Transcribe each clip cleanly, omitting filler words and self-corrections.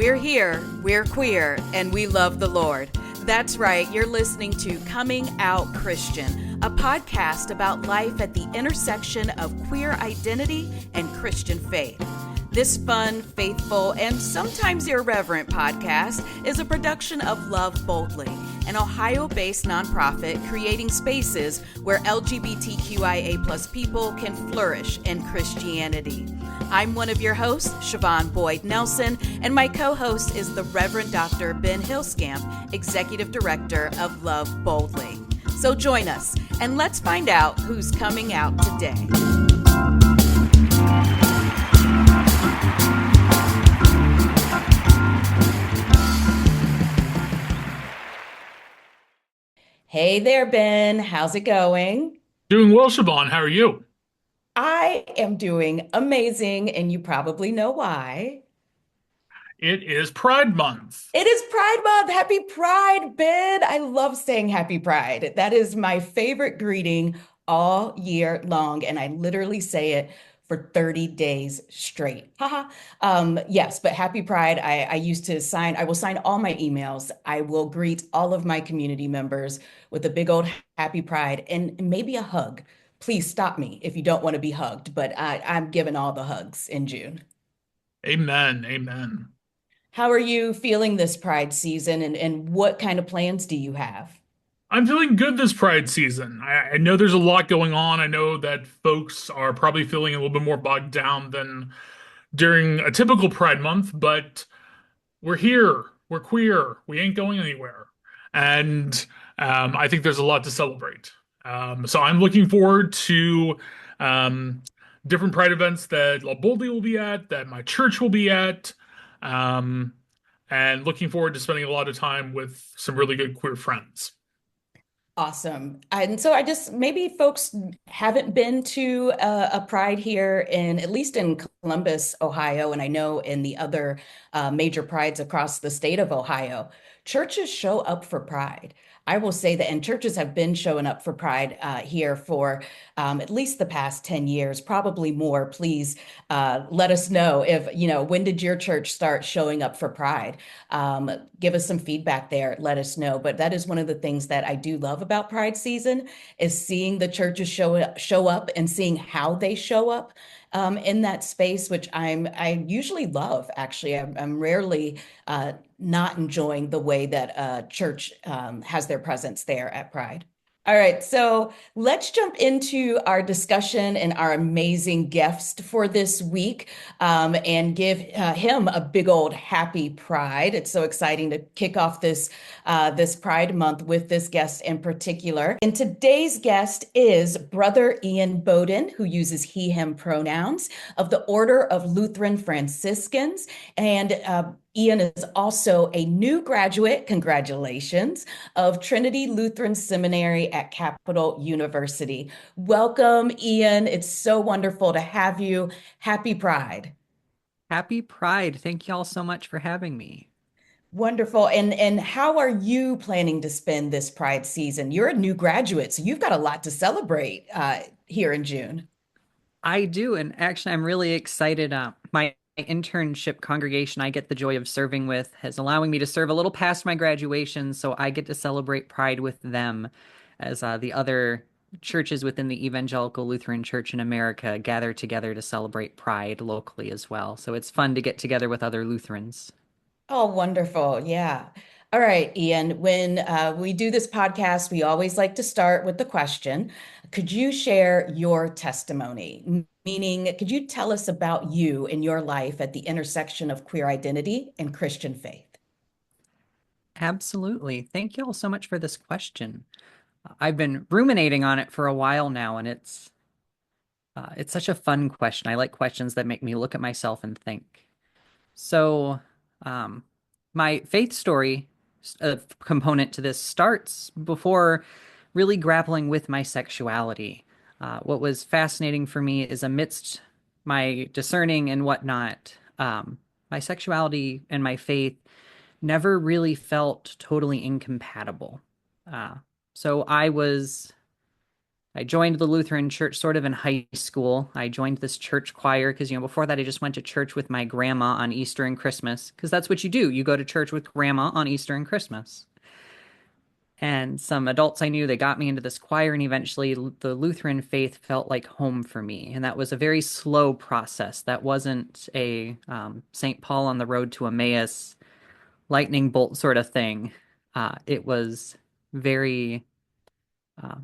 We're here, we're queer, and we love the Lord. That's right, you're listening to Coming Out Christian, a podcast about life at the intersection of queer identity and Christian faith. This fun, faithful, and sometimes irreverent podcast is a production of Love Boldly, an Ohio-based nonprofit creating spaces where LGBTQIA+ people can flourish in Christianity. I'm one of your hosts, Siobhan Nelson, and my co-host is the Reverend Dr. Ben Hillscamp, Executive Director of Love Boldly. So join us, and let's find out who's coming out today. Hey there, Ben. How's it going? Doing well, Siobhan. How are you? I am doing amazing, and you probably know why. It is Pride Month. It is Pride Month. Happy Pride, Ben. I love saying Happy Pride. That is my favorite greeting all year long, and I literally say it for 30 days straight. Haha. Yes, but Happy Pride. I used to sign, I will sign all my emails. I will greet all of my community members with a big old Happy Pride and maybe a hug. Please stop me if you don't want to be hugged, but I'm giving all the hugs in June. Amen. Amen. How are you feeling this Pride season and what kind of plans do you have? I'm feeling good this Pride season. I know there's a lot going on. I know that folks are probably feeling a little bit more bogged down than during a typical Pride month, but we're here. We're queer. We ain't going anywhere. And I think there's a lot to celebrate. So I'm looking forward to um, different Pride events that La Boldly will be at, that my church will be at, um, and looking forward to spending a lot of time with some really good queer friends. Awesome. And so I just maybe folks haven't been to a Pride here in at least in Columbus, Ohio, and I know in the other major prides across the state of Ohio, churches show up for Pride. I will say that, and churches have been showing up for Pride here for at least the past 10 years, probably more. Please let us know if, when did your church start showing up for Pride? Give us some feedback there. Let us know. But that is one of the things that I do love about Pride season is seeing the churches show up and seeing how they show up in that space, which I usually love. Actually, I'm rarely not enjoying the way that church has their presence there at Pride. All right, so let's jump into our discussion and our amazing guest for this week and give him a big old happy Pride. It's so exciting to kick off this Pride Month with this guest in particular. And today's guest is Brother Ian Boden, who uses he, him pronouns of the Order of Lutheran Franciscans. And Ian is also a new graduate, congratulations, of Trinity Lutheran Seminary at Capital University. Welcome, Ian. It's so wonderful to have you. Happy Pride. Happy Pride. Thank you all so much for having me. Wonderful. And how are you planning to spend this Pride season? You're a new graduate, so you've got a lot to celebrate here in June. I do, and actually, I'm really excited. My internship congregation I get the joy of serving with is allowing me to serve a little past my graduation, so I get to celebrate Pride with them as the other churches within the Evangelical Lutheran Church in America gather together to celebrate Pride locally as well. So it's fun to get together with other Lutherans. Oh, wonderful. Yeah. All right, Ian, when we do this podcast, we always like to start with the question, could you share your testimony? Meaning, could you tell us about you and your life at the intersection of queer identity and Christian faith? Absolutely. Thank you all so much for this question. I've been ruminating on it for a while now, and it's such a fun question. I like questions that make me look at myself and think. So, um, my faith story component to this starts before really grappling with my sexuality. What was fascinating for me is amidst my discerning and whatnot, my sexuality and my faith never really felt totally incompatible. Uh, so I was I joined the Lutheran church sort of in high school. I joined this church choir because, before that, I just went to church with my grandma on Easter and Christmas because that's what you do. You go to church with grandma on Easter and Christmas. And some adults I knew, they got me into this choir, and eventually the Lutheran faith felt like home for me. And that was a very slow process. That wasn't a St. Paul on the road to Emmaus lightning bolt sort of thing. It was very,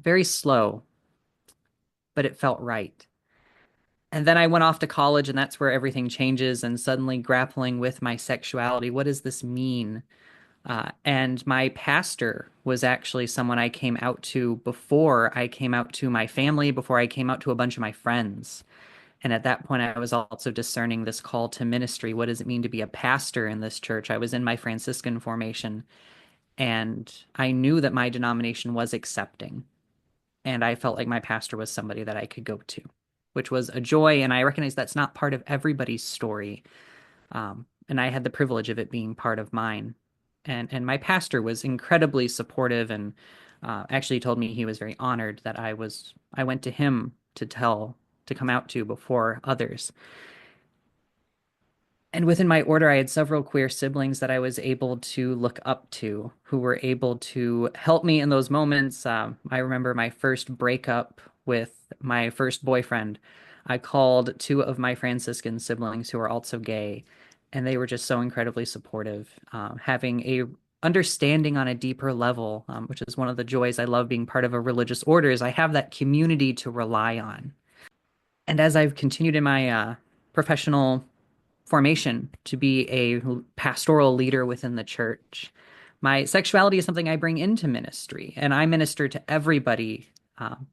very slow, but it felt right. And then I went off to college, and that's where everything changes, and suddenly grappling with my sexuality. What does this mean? And my pastor was actually someone I came out to before I came out to my family, before I came out to a bunch of my friends. And at that point, I was also discerning this call to ministry. What does it mean to be a pastor in this church? I was in my Franciscan formation, and I knew that my denomination was accepting. And I felt like my pastor was somebody that I could go to, which was a joy. And I recognize that's not part of everybody's story. And I had the privilege of it being part of mine. And my pastor was incredibly supportive, and actually told me he was very honored that I went to him to come out to before others. And within my order, I had several queer siblings that I was able to look up to, who were able to help me in those moments. I remember my first breakup with my first boyfriend. I called two of my Franciscan siblings who are also gay, and they were just so incredibly supportive, having a understanding on a deeper level, which is one of the joys I love being part of a religious order, is I have that community to rely on. And as I've continued in my professional formation to be a pastoral leader within the church, my sexuality is something I bring into ministry, and I minister to everybody.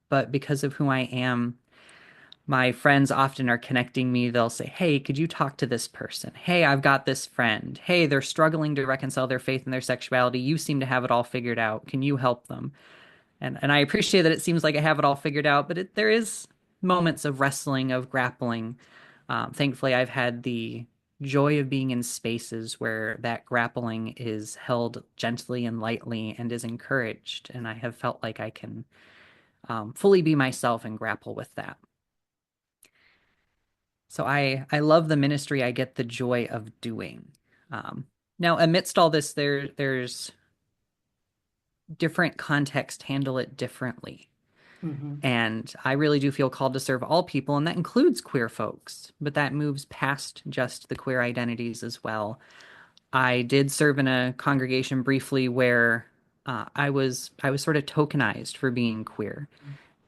But because of who I am, my friends often are connecting me. They'll say, "Hey, could you talk to this person? Hey, I've got this friend. Hey, they're struggling to reconcile their faith and their sexuality. You seem to have it all figured out. Can you help them?" And I appreciate that it seems like I have it all figured out, but there is moments of wrestling, of grappling. Thankfully, I've had the joy of being in spaces where that grappling is held gently and lightly and is encouraged, and I have felt like I can fully be myself and grapple with that. So I love the ministry I get the joy of doing. Now, amidst all this, there's different contexts handle it differently. Mm-hmm. And I really do feel called to serve all people, and that includes queer folks, but that moves past just the queer identities as well. I did serve in a congregation briefly where I was sort of tokenized for being queer,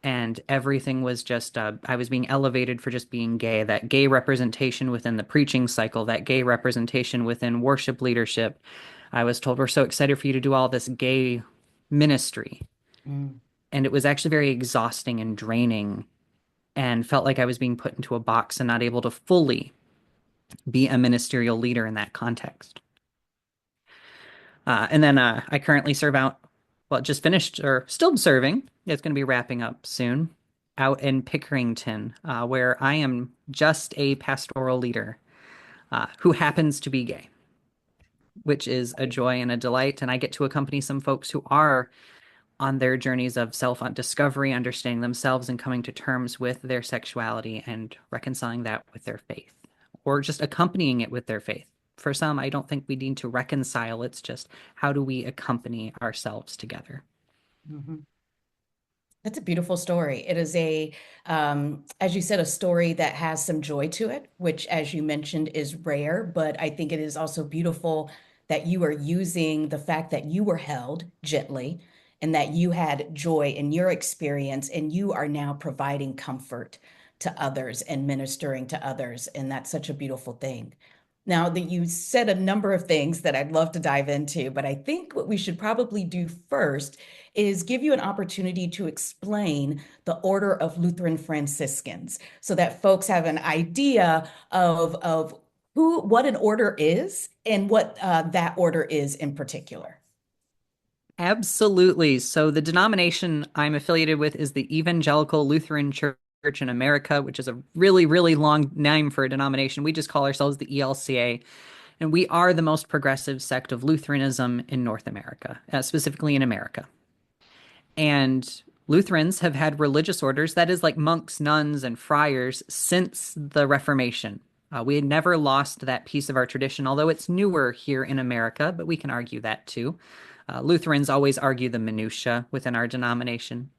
and everything was just I was being elevated for just being gay. That gay representation within the preaching cycle, that gay representation within worship leadership. I was told, "We're so excited for you to do all this gay ministry." Mm. And it was actually very exhausting and draining, and felt like I was being put into a box and not able to fully be a ministerial leader in that context. And then I currently serve out, well, just finished or still serving. It's going to be wrapping up soon, out in Pickerington, where I am just a pastoral leader who happens to be gay, which is a joy and a delight. And I get to accompany some folks who are on their journeys of self-discovery, understanding themselves, and coming to terms with their sexuality and reconciling that with their faith, or just accompanying it with their faith. For some, I don't think we need to reconcile. It's just how do we accompany ourselves together? Mm-hmm. That's a beautiful story. It is as you said, a story that has some joy to it, which, as you mentioned, is rare. But I think it is also beautiful that you are using the fact that you were held gently and that you had joy in your experience, and you are now providing comfort to others and ministering to others. And that's such a beautiful thing. Now that you said a number of things that I'd love to dive into, but I think what we should probably do first is give you an opportunity to explain the Order of Lutheran Franciscans so that folks have an idea of what an order is and what that order is in particular. Absolutely. So the denomination I'm affiliated with is the Evangelical Lutheran Church in America, which is a really, really long name for a denomination. We just call ourselves the ELCA, and we are the most progressive sect of Lutheranism in North America, specifically in America. And Lutherans have had religious orders, that is, like monks, nuns, and friars, since the Reformation. We had never lost that piece of our tradition, although it's newer here in America, but we can argue that too. Lutherans always argue the minutia within our denomination.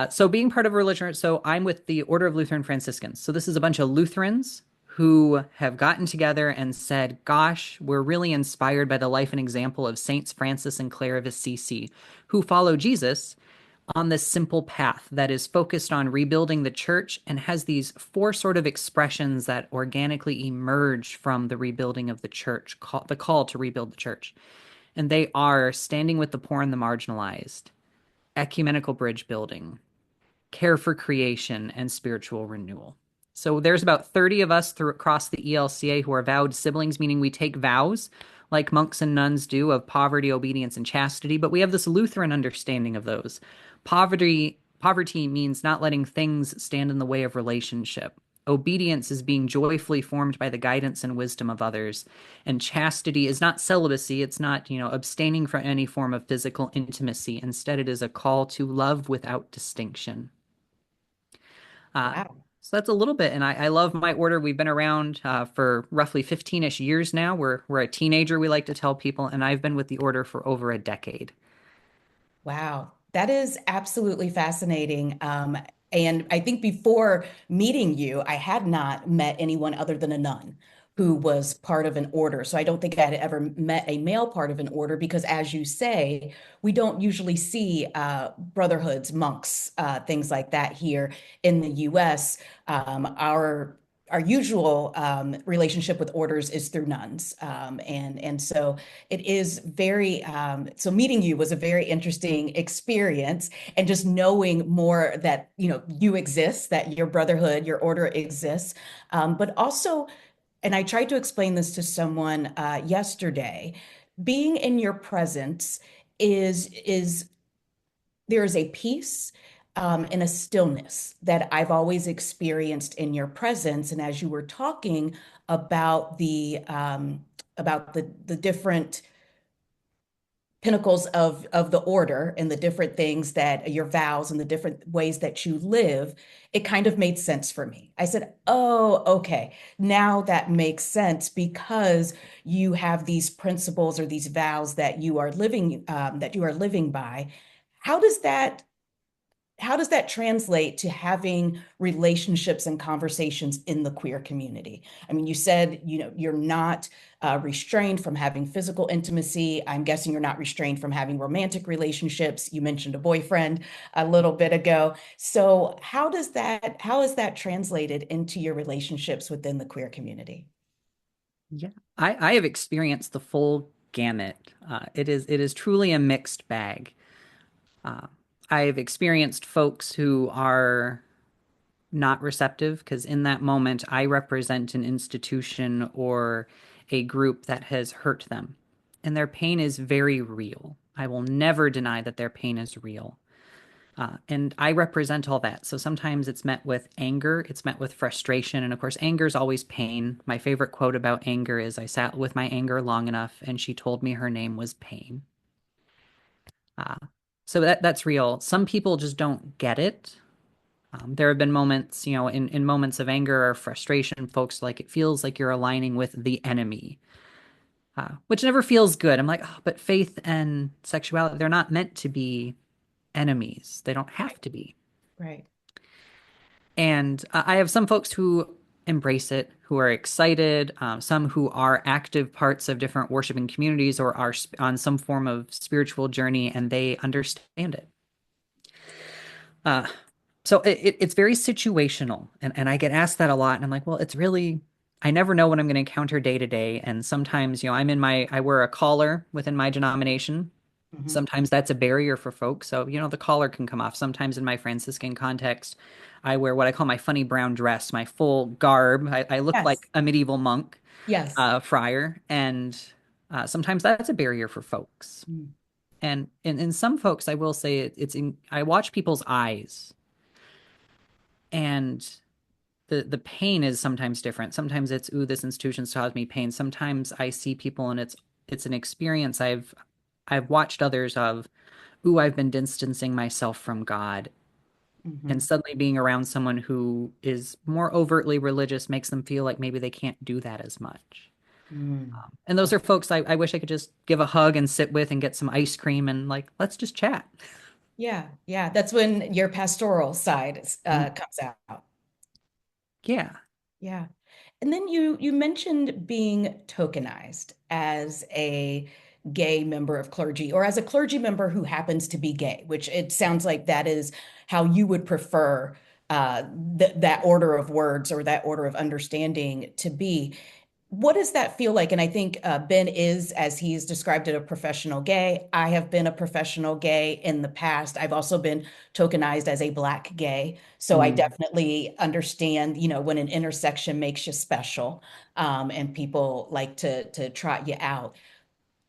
So being part of a religion, so I'm with the Order of Lutheran Franciscans. So this is a bunch of Lutherans who have gotten together and said, gosh, we're really inspired by the life and example of Saints Francis and Clare of Assisi, who follow Jesus on this simple path that is focused on rebuilding the church and has these four sort of expressions that organically emerge from the rebuilding of the church, the call to rebuild the church. And they are standing with the poor and the marginalized, ecumenical bridge building, care for creation, and spiritual renewal. So there's about 30 of us across the ELCA who are vowed siblings, meaning we take vows like monks and nuns do of poverty, obedience, and chastity, but we have this Lutheran understanding of those. Poverty means not letting things stand in the way of relationship. Obedience is being joyfully formed by the guidance and wisdom of others. And chastity is not celibacy. It's not, abstaining from any form of physical intimacy. Instead, it is a call to love without distinction. Wow. So that's a little bit, and I love my order. We've been around for roughly 15-ish years now. We're a teenager, we like to tell people, and I've been with the order for over a decade. Wow, that is absolutely fascinating. And I think before meeting you, I had not met anyone other than a nun who was part of an order. So I don't think I had ever met a male part of an order because, as you say, we don't usually see brotherhoods, monks, things like that here in the U.S. Our usual relationship with orders is through nuns. And so it is very, so meeting you was a very interesting experience, and just knowing more that, you exist, that your brotherhood, your order exists, but also, and I tried to explain this to someone yesterday, being in your presence is there is a peace and a stillness that I've always experienced in your presence. And as you were talking about the different pinnacles of the order and the different things that your vows and the different ways that you live, it kind of made sense for me. I said, oh, okay, now that makes sense because you have these principles or these vows that you are living by. How does that how does that translate to having relationships and conversations in the queer community? I mean, you said, you're not restrained from having physical intimacy. I'm guessing you're not restrained from having romantic relationships. You mentioned a boyfriend a little bit ago. So how is that translated into your relationships within the queer community? Yeah, I have experienced the full gamut. It is truly a mixed bag. Uh, I've experienced folks who are not receptive because in that moment I represent an institution or a group that has hurt them, and their pain is very real. I will never deny that their pain is real. And I represent all that. So sometimes it's met with anger, it's met with frustration, and of course, anger is always pain. My favorite quote about anger is, I sat with my anger long enough, and she told me her name was Pain. Uh, so that's real. Some people just don't get it. There have been moments, in moments of anger or frustration, folks like it feels like you're aligning with the enemy, which never feels good. I'm like, oh, but faith and sexuality, they're not meant to be enemies. They don't have to be. Right. And I have some folks who embrace it, who are excited, some who are active parts of different worshiping communities or are on some form of spiritual journey, and they understand it. So it's very situational, and I get asked that a lot, and I'm like, well, it's really, I never know what I'm going to encounter day to day, and sometimes, I wear a collar within my denomination. Mhm. Sometimes that's a barrier for folks. So, the collar can come off. Sometimes in my Franciscan context, I wear what I call my funny brown dress, my full garb. I look Yes. like a medieval monk, Yes. friar, and sometimes that's a barrier for folks. Mm. And in some folks, I will say I watch people's eyes, and the pain is sometimes different. Sometimes it's, ooh, this institution's caused me pain. Sometimes I see people and it's an experience I've watched others of. ooh, I've been distancing myself from God. And Hmm. suddenly being around someone who is more overtly religious makes them feel like maybe they can't do that as much. Mm. And those are Okay. folks I wish I could just give a hug and sit with and get some ice cream and like, let's just chat. Yeah, yeah. That's when your pastoral side Mm. comes out. Yeah. Yeah. And then you mentioned being tokenized as a gay member of clergy or as a clergy member who happens to be gay, which it sounds like that is how you would prefer that order of words or that order of understanding to be. What does that feel like? And I think Ben is, as he's described it, a professional gay. I have been a professional gay in the past. I've also been tokenized as a Black gay. So I Mm. definitely understand, when an intersection makes you special, and people like to trot you out.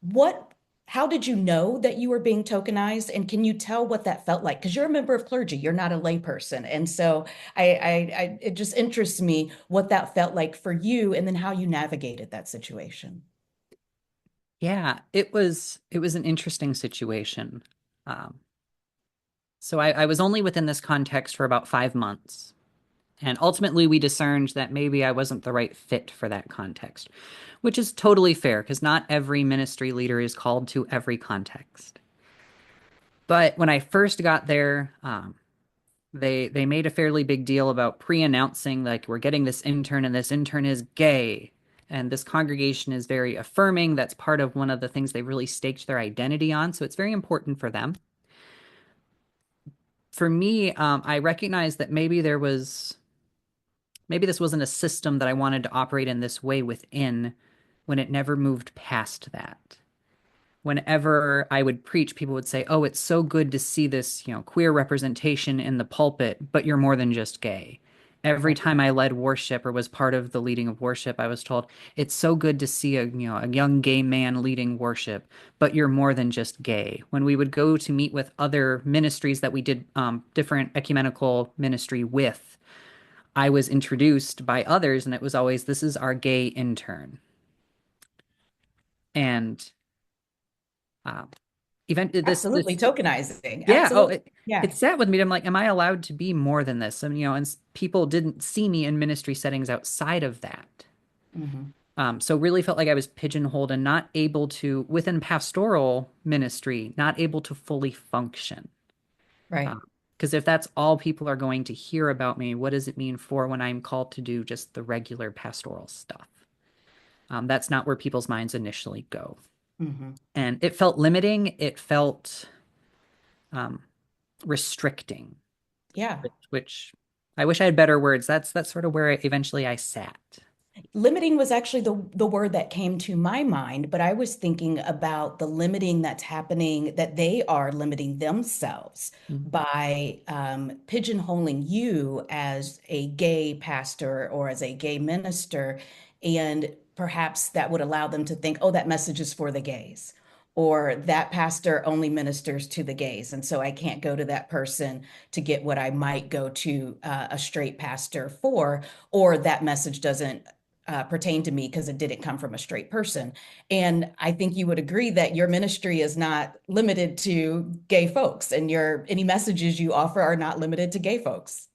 What, how did you know that you were being tokenized? And can you tell what that felt like? Because you're a member of clergy, you're not a layperson. And so it just interests me what that felt like for you and then how you navigated that situation. Yeah, it was an interesting situation. Um, so I was only within this context for about 5 months. And ultimately, we discerned that maybe I wasn't the right fit for that context, which is totally fair because not every ministry leader is called to every context. But when I first got there, they made a fairly big deal about pre-announcing like we're getting this intern and this intern is gay. And this congregation is very affirming. That's part of one of the things they really staked their identity on. So it's very important for them. For me, I recognized that maybe this wasn't a system that I wanted to operate in this way within when it never moved past that. Whenever I would preach, people would say, "Oh, it's so good to see this, queer representation in the pulpit, but you're more than just gay." Every Right. time I led worship or was part of the leading of worship, I was told, "It's so good to see a young gay man leading worship, but you're more than just gay." When we would go to meet with other ministries that we did different ecumenical ministry with, I was introduced by others, and it was always, "This is our gay intern." And um, event Absolutely. this Tokenizing. yeah, Absolutely. it Yeah. sat with me. I'm like, am I allowed to be more than this? And people didn't see me in ministry settings outside of that. Hmm. So really felt like I was pigeonholed and not able to, within pastoral ministry, not able to fully function. Right. Because if that's all people are going to hear about me, what does it mean for when I'm called to do just the regular pastoral stuff? That's not where people's minds initially go. Hmm. And it felt limiting. It felt um, restricting, Yeah. which I wish I had better words. That's sort of where eventually I sat. Limiting was actually the word that came to my mind, but I was thinking about the limiting that's happening, that they are limiting themselves Mm. by pigeonholing you as a gay pastor or as a gay minister. And perhaps that would allow them to think, oh, that message is for the gays, or that pastor only ministers to the gays. And so I can't go to that person to get what I might go to a straight pastor for, or that message doesn't pertain to me because it didn't come from a straight person. And I think you would agree that your ministry is not limited to gay folks, and your any messages you offer are not limited to gay folks.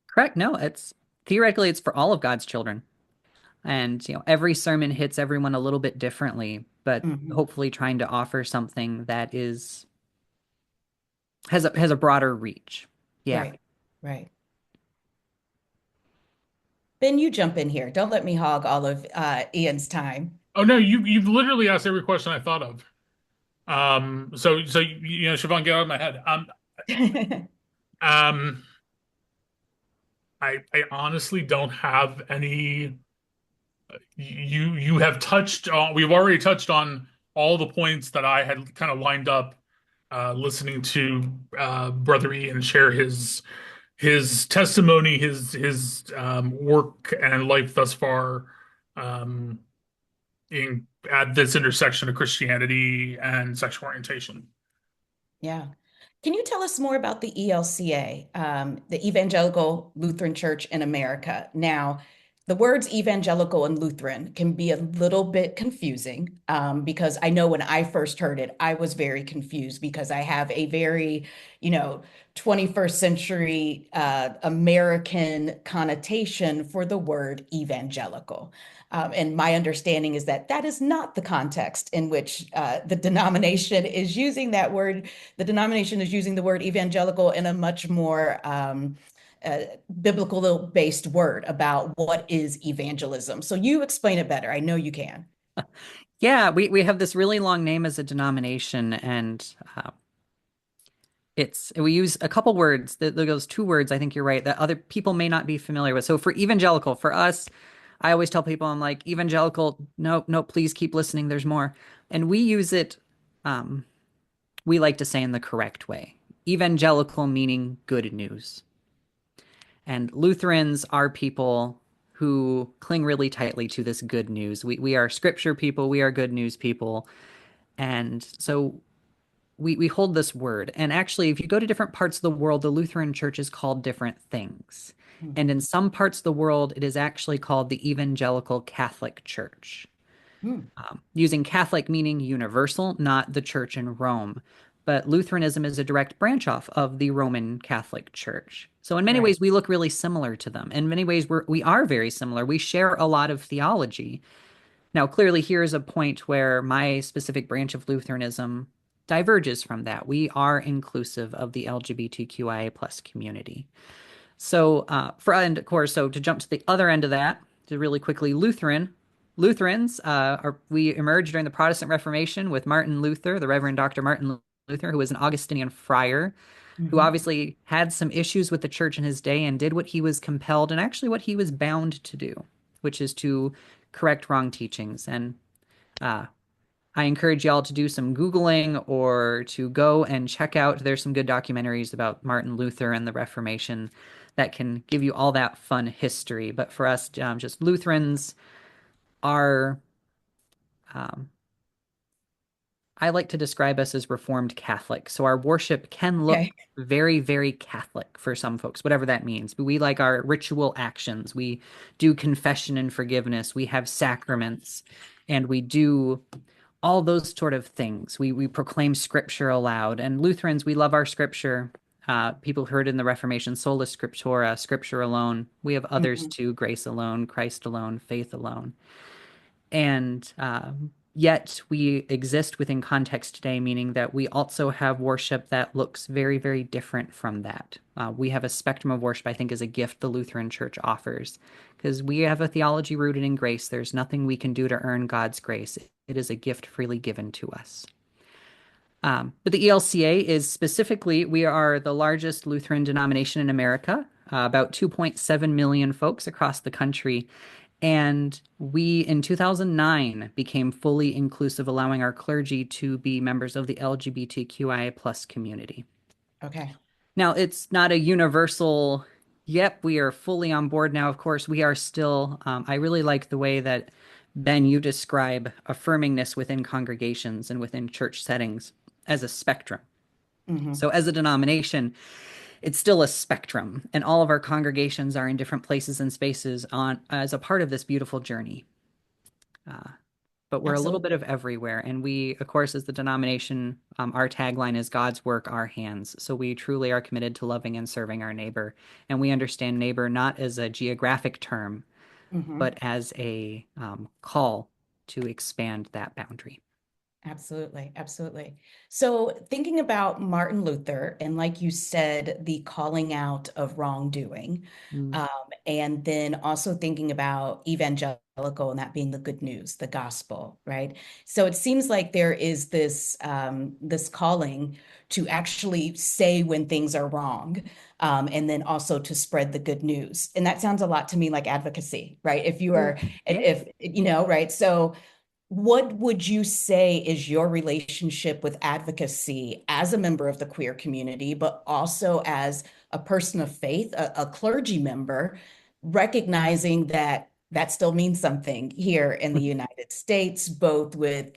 Correct. No, it's theoretically it's for all of God's children. And every sermon hits everyone a little bit differently, but Mhm. hopefully trying to offer something that is has a broader reach. Yeah. Right, right. Ben, you jump in here. Don't let me hog all of Ian's time. Oh no, you've literally asked every question I thought of. So Siobhan, get out of my head. Um, I honestly don't have any. You have touched on. We've already touched on all the points that I had kind of lined up, listening to Brother Ian share his testimony, his work and life thus far, um, in at this intersection of Christianity and sexual orientation. Yeah. Can you tell us more about the ELCA, the Evangelical Lutheran Church in America? Now, the words evangelical and Lutheran can be a little bit confusing because I know when I first heard it, I was very confused because I have a very, 21st century American connotation for the word evangelical. And my understanding is that that is not the context in which the denomination is using that word. The denomination is using the word evangelical in a much more uh, biblical based word about what is evangelism. So you explain it better. I know you can. Yeah, we have this really long name as a denomination, and we use a couple words that those two words, I think you're right, that other people may not be familiar with. So for evangelical, for us, I always tell people, I'm like, evangelical, no, no, please keep listening. There's more. And we use it, um, we like to say in the correct way. Evangelical meaning good news. And Lutherans are people who cling really tightly to this good news. We are scripture people, we are good news people. And so we hold this word. And actually, if you go to different parts of the world, the Lutheran Church is called different things. And in some parts of the world, it is actually called the Evangelical Catholic Church. Mm-hmm. Using Catholic meaning universal, not the church in Rome. But Lutheranism is a direct branch off of the Roman Catholic Church. So in many Right. ways, we look really similar to them. In many ways, we are very similar. We share a lot of theology. Now, clearly, here's a point where my specific branch of Lutheranism diverges from that. We are inclusive of the LGBTQIA plus community. So, and of course, so to jump to the other end of that, to really quickly, Lutherans we emerged during the Protestant Reformation with Martin Luther, the Reverend Dr. Martin Luther, who was an Augustinian friar, who Mm-hmm. obviously had some issues with the church in his day and did what he was compelled and actually what he was bound to do, which is to correct wrong teachings. And uh, I encourage y'all to do some Googling or to go and check out. There's some good documentaries about Martin Luther and the Reformation that can give you all that fun history. But for us, just Lutherans are, um, I like to describe us as Reformed Catholic. So our worship can look Okay. very, very Catholic for some folks, whatever that means. But we like our ritual actions. We do confession and forgiveness. We have sacraments, and we do all those sort of things. We proclaim scripture aloud. And Lutherans, we love our scripture. People heard in the Reformation, sola scriptura, scripture alone. We have others Mm-hmm. too, grace alone, Christ alone, faith alone. And yet we exist within context today, meaning that we also have worship that looks very, very different from that. We have a spectrum of worship, I think, is a gift the Lutheran Church offers, because we have a theology rooted in grace. There's nothing we can do to earn God's grace. It is a gift freely given to us. But the ELCA is specifically, we are the largest Lutheran denomination in America, about 2.7 million folks across the country. And we, in 2009, became fully inclusive, allowing our clergy to be members of the LGBTQIA plus community. Okay. Now, it's not a universal, yep, we are fully on board now. Of course, we are still, I really like the way that, Ben, you describe affirmingness within congregations and within church settings as a spectrum. Mm-hmm. So, as a denomination, it's still a spectrum, and all of our congregations are in different places and spaces on as a part of this beautiful journey. Uh, but we're a little bit Absolutely. of everywhere, and we, of course, as the denomination, our tagline is God's work, our hands. So we truly are committed to loving and serving our neighbor, and we understand neighbor not as a geographic term, Mm-hmm. but as a call to expand that boundary. Absolutely, absolutely. So, thinking about Martin Luther, and like you said, the calling out of wrongdoing, Mm. um, and then also thinking about evangelical and that being the good news, the gospel, right? So it seems like there is this calling to actually say when things are wrong, and then also to spread the good news. And that sounds a lot to me like advocacy, right? If you Mm. are, Yeah. if right? So what would you say is your relationship with advocacy as a member of the queer community, but also as a person of faith, a clergy member, recognizing that that still means something here in the United States, both with,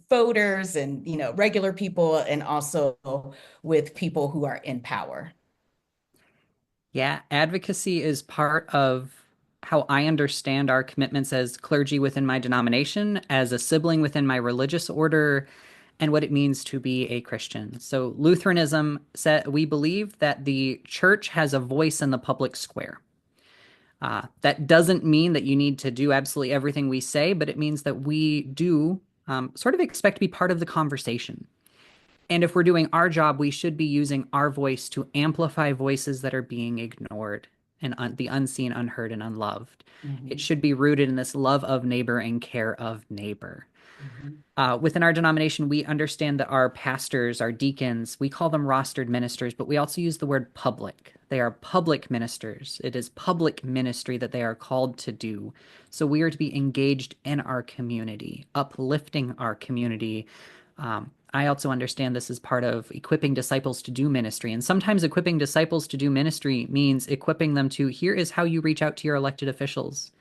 voters and, regular people, and also with people who are in power? Yeah, advocacy is part of how I understand our commitments as clergy within my denomination, as a sibling within my religious order, and what it means to be a Christian. So, Lutheranism said we believe that the church has a voice in the public square. That doesn't mean that you need to do absolutely everything we say, but it means that we do sort of expect to be part of the conversation. And if we're doing our job, we should be using our voice to amplify voices that are being ignored and the unseen, unheard, and unloved. It Mhm, should be rooted in this love of neighbor and care of neighbor. mhm. Within our denomination, we understand that our pastors, our deacons, we call them rostered ministers, but we also use the word public. They are public ministers. It is public ministry that they are called to do. So we are to be engaged in our community, uplifting our community. I also understand this as part of equipping disciples to do ministry. And sometimes equipping disciples to do ministry means equipping them to here is how you reach out to your elected officials,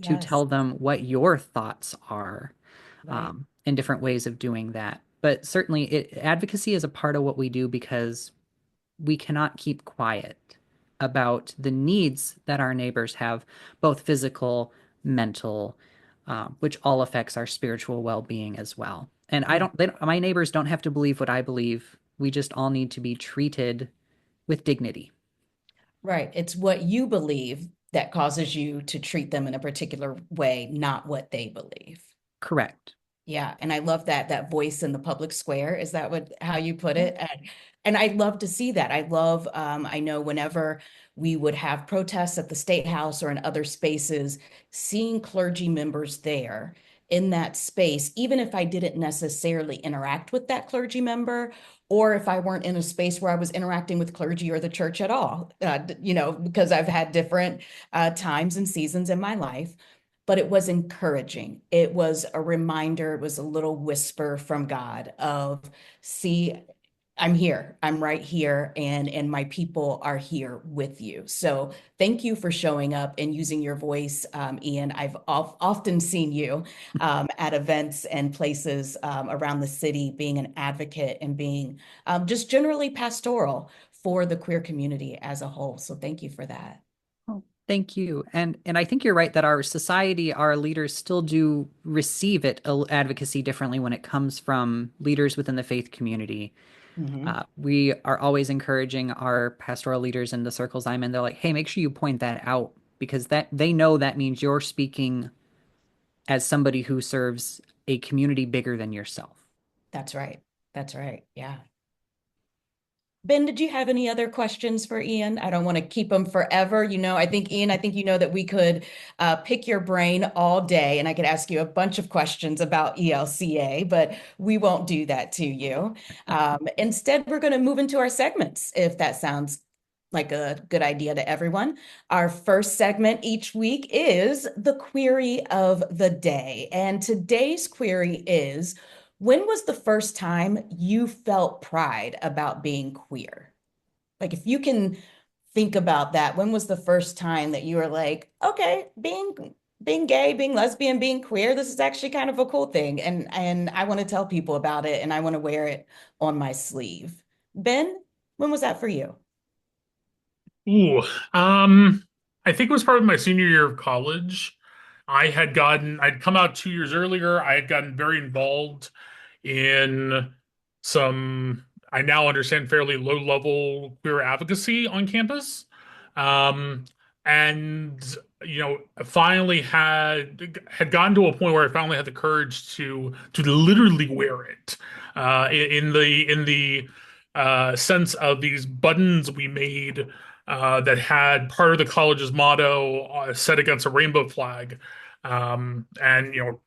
to Yes, tell them what your thoughts are right. in different ways of doing that. But certainly, advocacy is a part of what we do because we cannot keep quiet about the needs that our neighbors have, both physical, mental, which all affects our spiritual well-being as well. And Mm. my neighbors don't have to believe what I believe. We just all need to be treated with dignity. Right. It's what you believe that causes you to treat them in a particular way, not what they believe. Correct. Yeah, and I love that voice in the public square. Is that what how you put it? And I love to see that. I love I know whenever we would have protests at the State House or in other spaces, seeing clergy members there in that space, even if I didn't necessarily interact with that clergy member, or if I weren't in a space where I was interacting with clergy or the church at all, because I've had different times and seasons in my life, but it was encouraging. It was a reminder, it was a little whisper from God of, see, I'm here. I'm right here, and my people are here with you. So thank you for showing up and using your voice, Ian. I've often seen you at events and places around the city being an advocate and being just generally pastoral for the queer community as a whole. So thank you for that. Oh, thank you. And I think you're right that our society, our leaders still do receive advocacy differently when it comes from leaders within the faith community. Mhm. We are always encouraging our pastoral leaders in the circles I'm in. They're like, "Hey, make sure you point that out because that they know that means you're speaking as somebody who serves a community bigger than yourself." That's right. That's right. Yeah. Ben, did you have any other questions for Ian? I don't want to keep them forever. I think, Ian, I think you know that we could pick your brain all day and I could ask you a bunch of questions about ELCA, but we won't do that to you. Instead, we're going to move into our segments, if that sounds like a good idea to everyone. Our first segment each week is the query of the day. And today's query is, when was the first time you felt pride about being queer? Like, if you can think about that, when was the first time that you were like, okay, being gay, being lesbian, being queer, this is actually kind of a cool thing, and I want to tell people about it, and I want to wear it on my sleeve. Ben, when was that for you? Ooh, I think it was probably my senior year of college. I'd come out 2 years earlier. I had gotten very involved in some, I now understand, fairly low-level queer advocacy on campus. Um, and finally had gotten to a point where I finally had the courage to literally wear it. In the sense of these buttons we made that had part of the college's motto set against a rainbow flag. And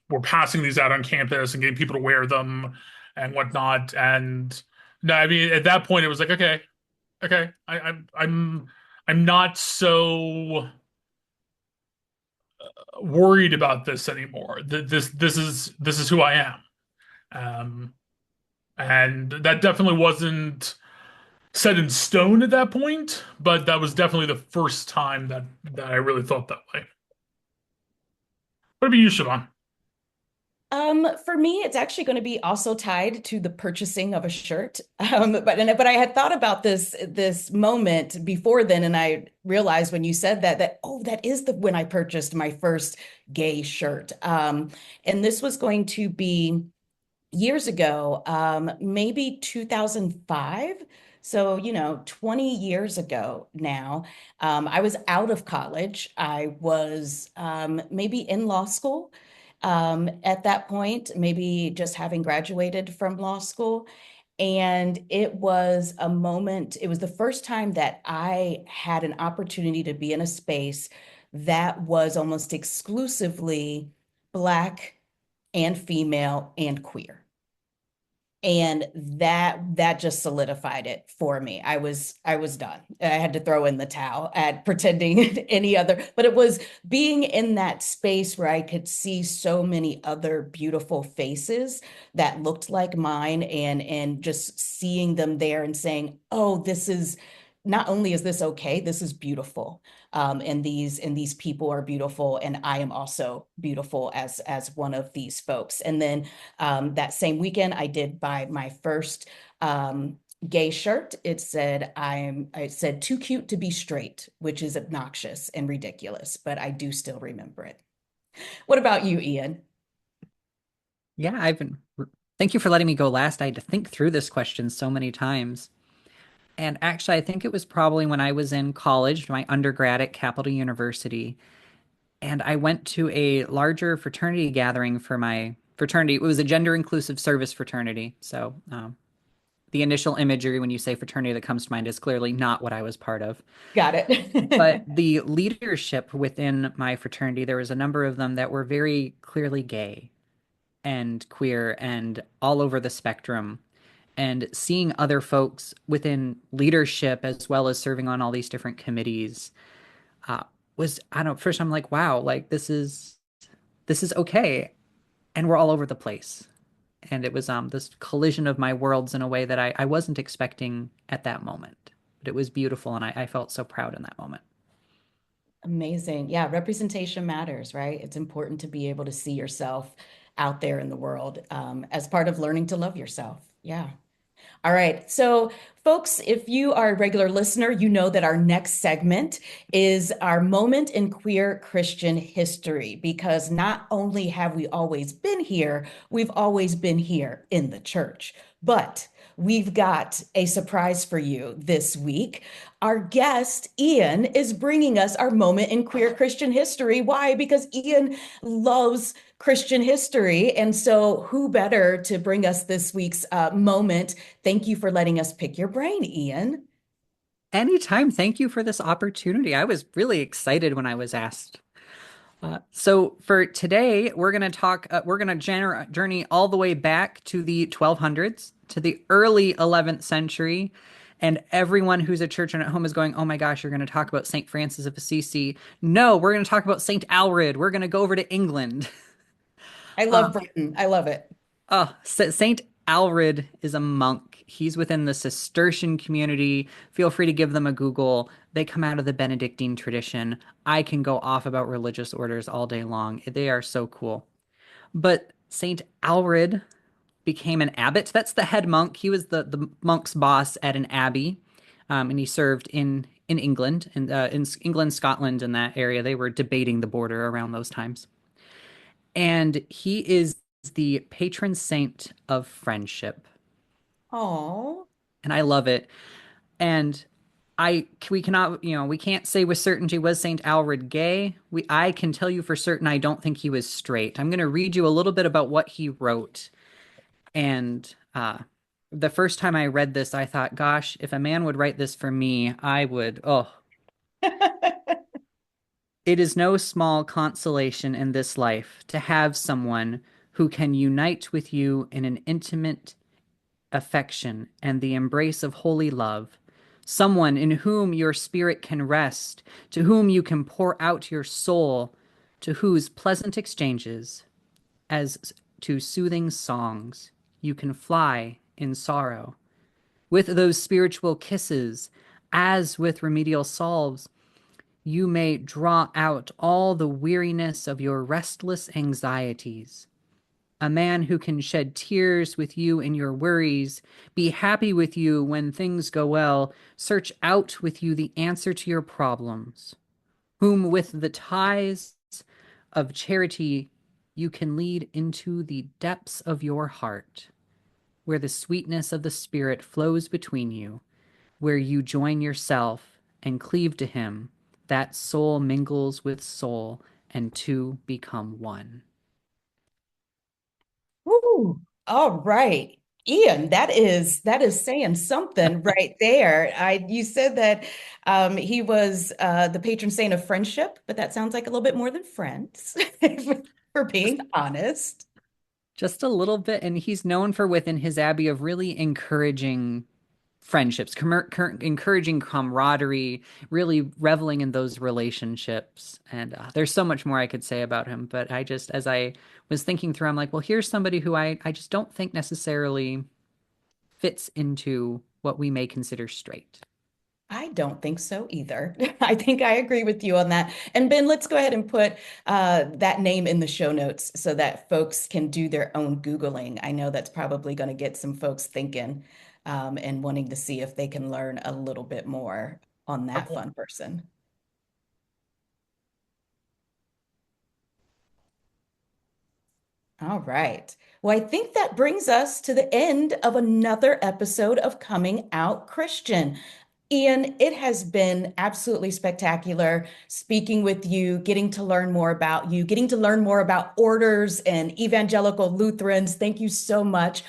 we're passing these out on campus and getting people to wear them and whatnot. And no, I mean at that point it was like, okay, okay, I'm not so worried about this anymore. This is who I am. Um, and that definitely wasn't set in stone at that point, but that was definitely the first time that I really felt that way. What about you, Siobhan? For me, it's actually going to be also tied to the purchasing of a shirt. But I had thought about this moment before then, and I realized when you said that oh, that is the when I purchased my first gay shirt. And this was going to be years ago, maybe 2005. So, 20 years ago now. I was out of college. I was maybe in law school at that point, maybe just having graduated from law school. And it was a moment, it was the first time that I had an opportunity to be in a space that was almost exclusively Black and female and queer. And that just solidified it for me. I was done. I had to throw in the towel at pretending any other, but it was being in that space where I could see so many other beautiful faces that looked like mine, and just seeing them there and saying, "Oh, this is not only is this okay, this is beautiful." And these people are beautiful, and I am also beautiful as one of these folks. And then that same weekend, I did buy my first gay shirt. It said "too cute to be straight," which is obnoxious and ridiculous, but I do still remember it. What about you, Ian? Yeah, thank you for letting me go last. I had to think through this question so many times. And actually, I think it was probably when I was in college, my undergrad at Capital University, and I went to a larger fraternity gathering for my fraternity. It was a gender inclusive service fraternity. So the initial imagery when you say fraternity that comes to mind is clearly not what I was part of. Got But it. the leadership within my fraternity, there was a number of them that were very clearly gay and queer and all over the spectrum. And seeing other folks within leadership as well as serving on all these different committees uh, was, I don't know, first I'm like, wow, like this is okay. And we're all over the place. And it was this collision of my worlds in a way that I wasn't expecting at that moment. But it was beautiful, and I felt so proud in that moment. Amazing. Yeah, representation matters, right? It's important to be able to see yourself out there in the world as part of learning to love yourself. Yeah. All right. So, folks, if you are a regular listener, you know that our next segment is our moment in queer Christian history, because not only have we always been here, we've always been here in the church. But we've got a surprise for you this week. Our guest, Ian, is bringing us our moment in queer Christian history. Why? Because Ian loves Christian history. And so, who better to bring us this week's moment? Thank you for letting us pick your brain, Ian. Anytime. Thank you for this opportunity. I was really excited when I was asked. So for today, we're going to journey all the way back to the 1200s, to the early 11th century. And everyone who's a church and at home is going, oh my gosh, you're going to talk about St. Francis of Assisi. No, we're going to talk about St. Aelred. We're going to go over to England. I Uh, love Britain. I love it. Saint Aelred is a monk. He's within the Cistercian community. Feel free to give them a Google. They come out of the Benedictine tradition. I can go off about religious orders all day long. They are so cool. But Saint Aelred became an abbot. That's the head monk. He was the monk's boss at an abbey, and he served in England, in England, Scotland, in that area. They were debating the border around those times. And he is the patron saint of friendship. Oh, And I love it. And we cannot, we can't say with certainty was Saint Aelred gay. I can tell you for certain I don't think he was straight. I'm going to read you a little bit about what he wrote. And the first time I read this, I thought, gosh, if a man would write this for me, I would, oh. It is no small consolation in this life to have someone who can unite with you in an intimate affection and the embrace of holy love, someone in whom your spirit can rest, to whom you can pour out your soul, to whose pleasant exchanges, as to soothing songs, you can fly in sorrow. With those spiritual kisses, as with remedial salves, you may draw out all the weariness of your restless anxieties. a man who can shed tears with you in your worries, be happy with you when things go well, search out with you the answer to your problems, whom with the ties of charity you can lead into the depths of your heart, where the sweetness of the Spirit flows between you, where you join yourself and cleave to him, that soul mingles with soul, and two become one. Woo. All right. Ian, that is saying something right there. You said that he was the patron saint of friendship, but that sounds like a little bit more than friends, for Just being honest. just a little bit, and he's known for within his abbey of really encouraging friendships, encouraging camaraderie, really reveling in those relationships. And there's so much more I could say about him, but I just, as I was thinking through, I'm like, well, here's somebody who I just don't think necessarily fits into what we may consider straight. I don't think so either. I think I agree with you on that. And Ben, let's go ahead and put that name in the show notes so that folks can do their own Googling. I know that's probably going to get some folks thinking and wanting to see if they can learn a little bit more on that fun person. All right. Well, I think that brings us to the end of another episode of Coming Out Christian. Ian, it has been absolutely spectacular speaking with you, getting to learn more about you, getting to learn more about orders and evangelical Lutherans. Thank you so much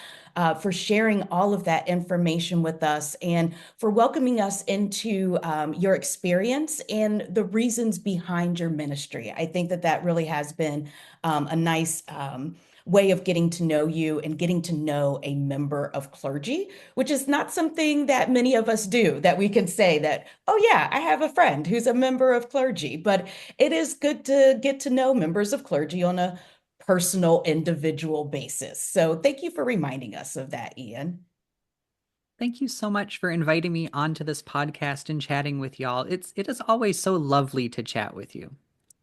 for sharing all of that information with us and for welcoming us into your experience and the reasons behind your ministry. I think that that really has been a nice way of getting to know you and getting to know a member of clergy, which is not something that many of us do, that we can say that, oh yeah, I have a friend who's a member of clergy, but it is good to get to know members of clergy on a personal, individual basis. So thank you for reminding us of that, Ian. Thank you so much for inviting me onto this podcast and chatting with y'all. It is always so lovely to chat with you.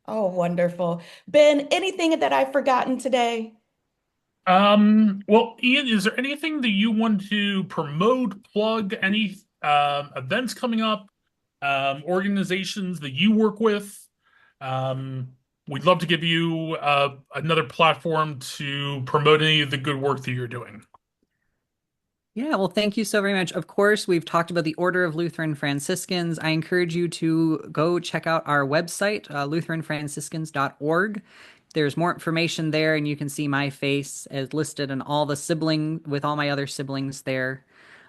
Oh, wonderful. Ben, anything that I've forgotten today? Well, Ian, is there anything that you want to promote, plug, any events coming up, organizations that you work with? We'd love to give you another platform to promote any of the good work that you're doing. Yeah, well, thank you so very much. Of course, we've talked about the Order of Lutheran Franciscans. I encourage you to go check out our website, lutheranfranciscans.org. There's more information there, and you can see my face as listed and all the with all my other siblings there.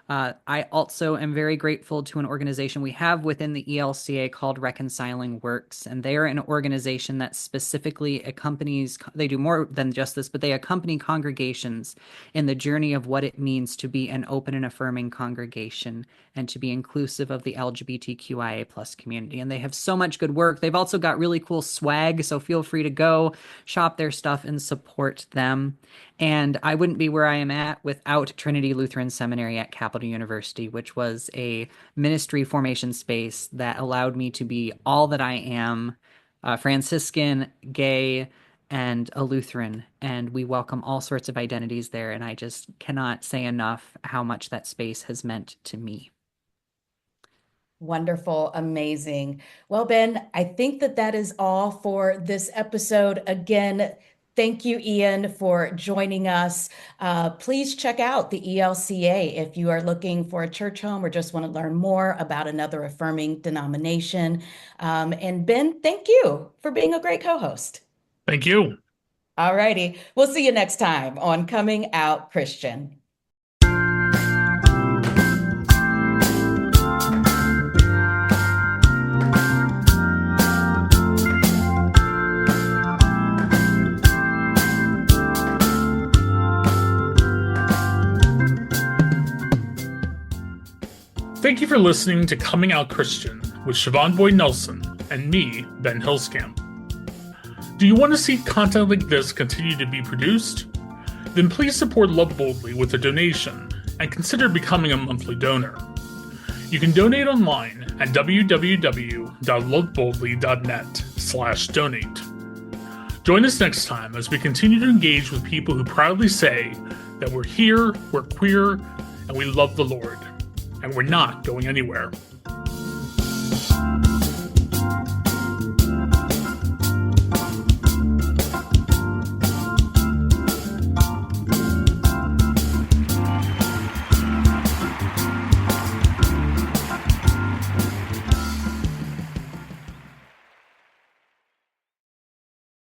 I also am very grateful to an organization we have within the ELCA called Reconciling Works, and they are an organization that specifically accompanies, they do more than just this, but they accompany congregations in the journey of what it means to be an open and affirming congregation and to be inclusive of the LGBTQIA plus community. And they have so much good work. They've also got really cool swag, so feel free to go shop their stuff and support them. And I wouldn't be where I am at without Trinity Lutheran Seminary at Capital University, which was a ministry formation space that allowed me to be all that I am, Franciscan, gay, and a Lutheran. And we welcome all sorts of identities there. And I just cannot say enough how much that space has meant to me. Wonderful, amazing. Well, Ben, I think that that is all for this episode. Again, thank you, Ian, for joining us. Please check out the ELCA if you are looking for a church home or just want to learn more about another affirming denomination. And Ben, thank you for being a great co-host. Thank you. All righty. We'll see you next time on Coming Out Christian. Thank you for listening to Coming Out Christian with Siobhan Nelson and me, Ben Hillscamp. Do you want to see content like this continue to be produced? Then please support Love Boldly with a donation and consider becoming a monthly donor. You can donate online at www.loveboldly.net/donate. Join us next time as we continue to engage with people who proudly say that we're here, we're queer, and we love the Lord, and we're not going anywhere.